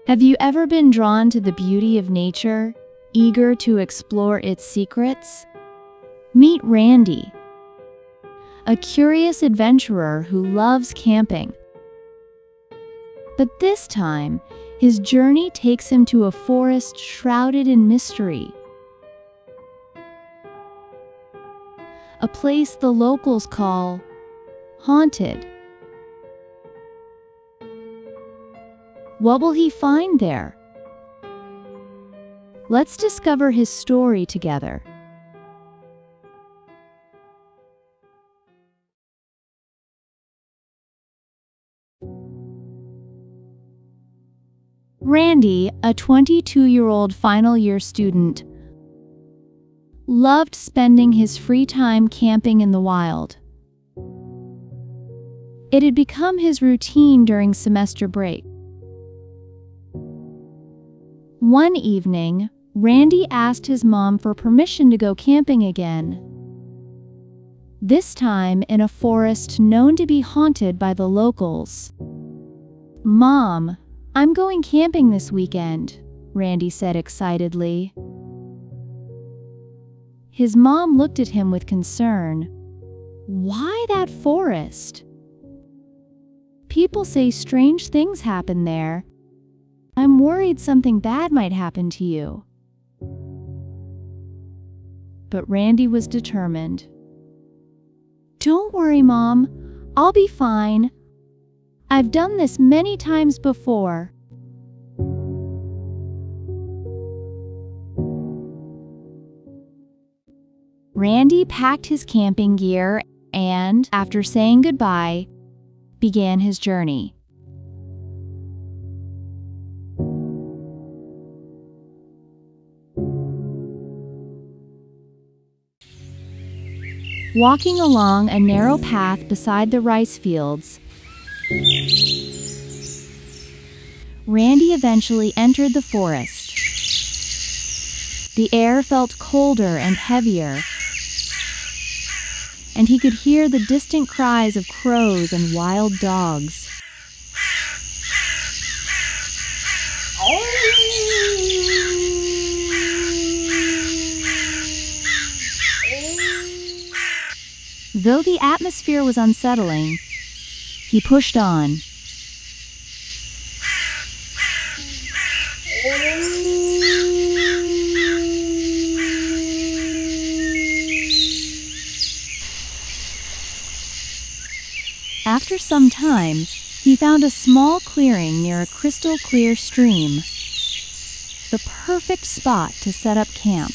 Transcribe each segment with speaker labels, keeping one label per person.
Speaker 1: Have you ever been drawn to the beauty of nature, eager to explore its secrets? Meet Randy, a curious adventurer who loves camping. But this time, his journey takes him to a forest shrouded in mystery. A place the locals call haunted. What will he find there? Let's discover his story together. Randy, a 22-year-old final-year student, loved spending his free time camping in the wild. It had become his routine during semester break. One evening, Randy asked his mom for permission to go camping again. This time in a forest known to be haunted by the locals. "Mom, I'm going camping this weekend," Randy said excitedly. His mom looked at him with concern. "Why that forest? People say strange things happen there. I'm worried something bad might happen to you." But Randy was determined. "Don't worry, Mom. I'll be fine. I've done this many times before." Randy packed his camping gear and, after saying goodbye, began his journey. Walking along a narrow path beside the rice fields, Randy eventually entered the forest. The air felt colder and heavier, and he could hear the distant cries of crows and wild dogs. Though the atmosphere was unsettling, he pushed on. After some time, he found a small clearing near a crystal-clear stream, the perfect spot to set up camp.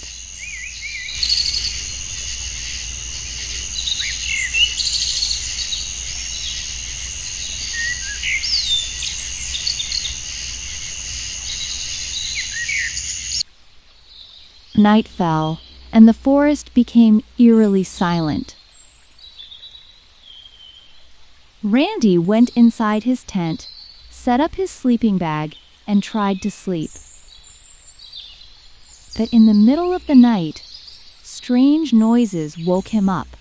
Speaker 1: Night fell, and the forest became eerily silent. Randy went inside his tent, set up his sleeping bag, and tried to sleep. But in the middle of the night, strange noises woke him up.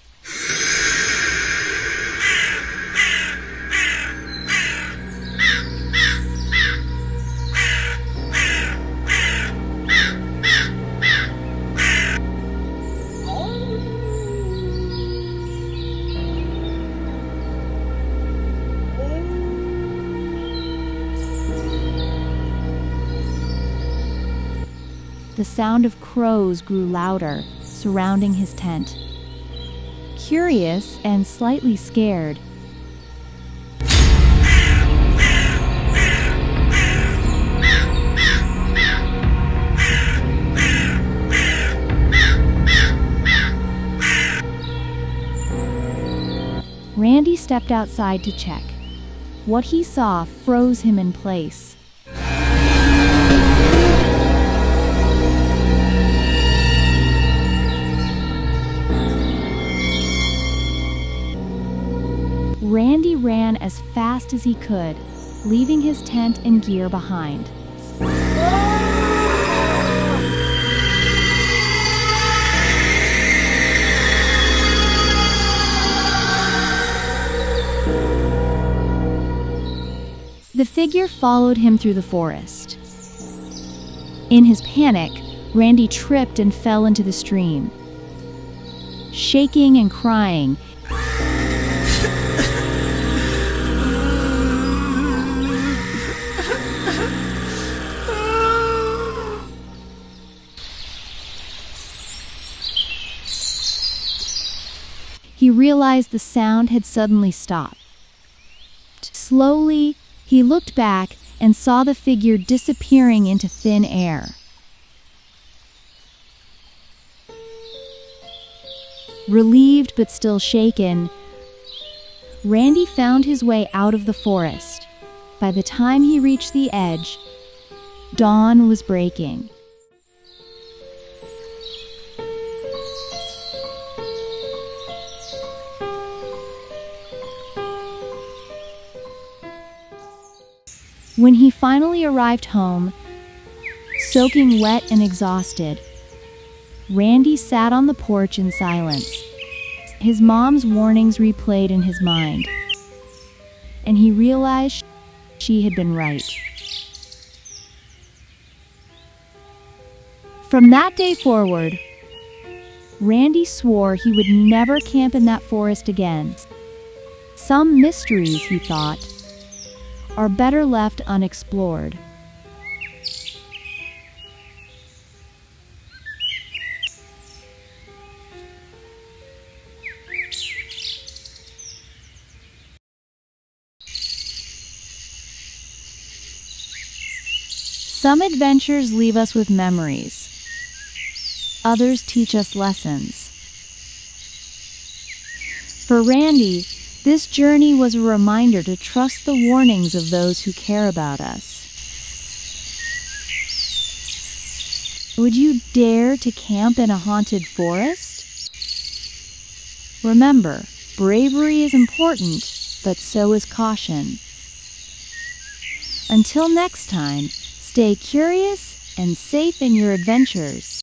Speaker 1: The sound of crows grew louder, surrounding his tent. Curious and slightly scared, stepped outside to check. What he saw froze him in place. Randy ran as fast as he could, leaving his tent and gear behind. The figure followed him through the forest. In his panic, Randy tripped and fell into the stream. Shaking and crying, he realized the sound had suddenly stopped. Slowly, he looked back and saw the figure disappearing into thin air. Relieved but still shaken, Randy found his way out of the forest. By the time he reached the edge, dawn was breaking. When he finally arrived home, soaking wet and exhausted, Randy sat on the porch in silence. His mom's warnings replayed in his mind, and he realized she had been right. From that day forward, Randy swore he would never camp in that forest again. Some mysteries, he thought, are better left unexplored. Some adventures leave us with memories. Others teach us lessons. For Randy, this journey was a reminder to trust the warnings of those who care about us. Would you dare to camp in a haunted forest? Remember, bravery is important, but so is caution. Until next time, stay curious and safe in your adventures.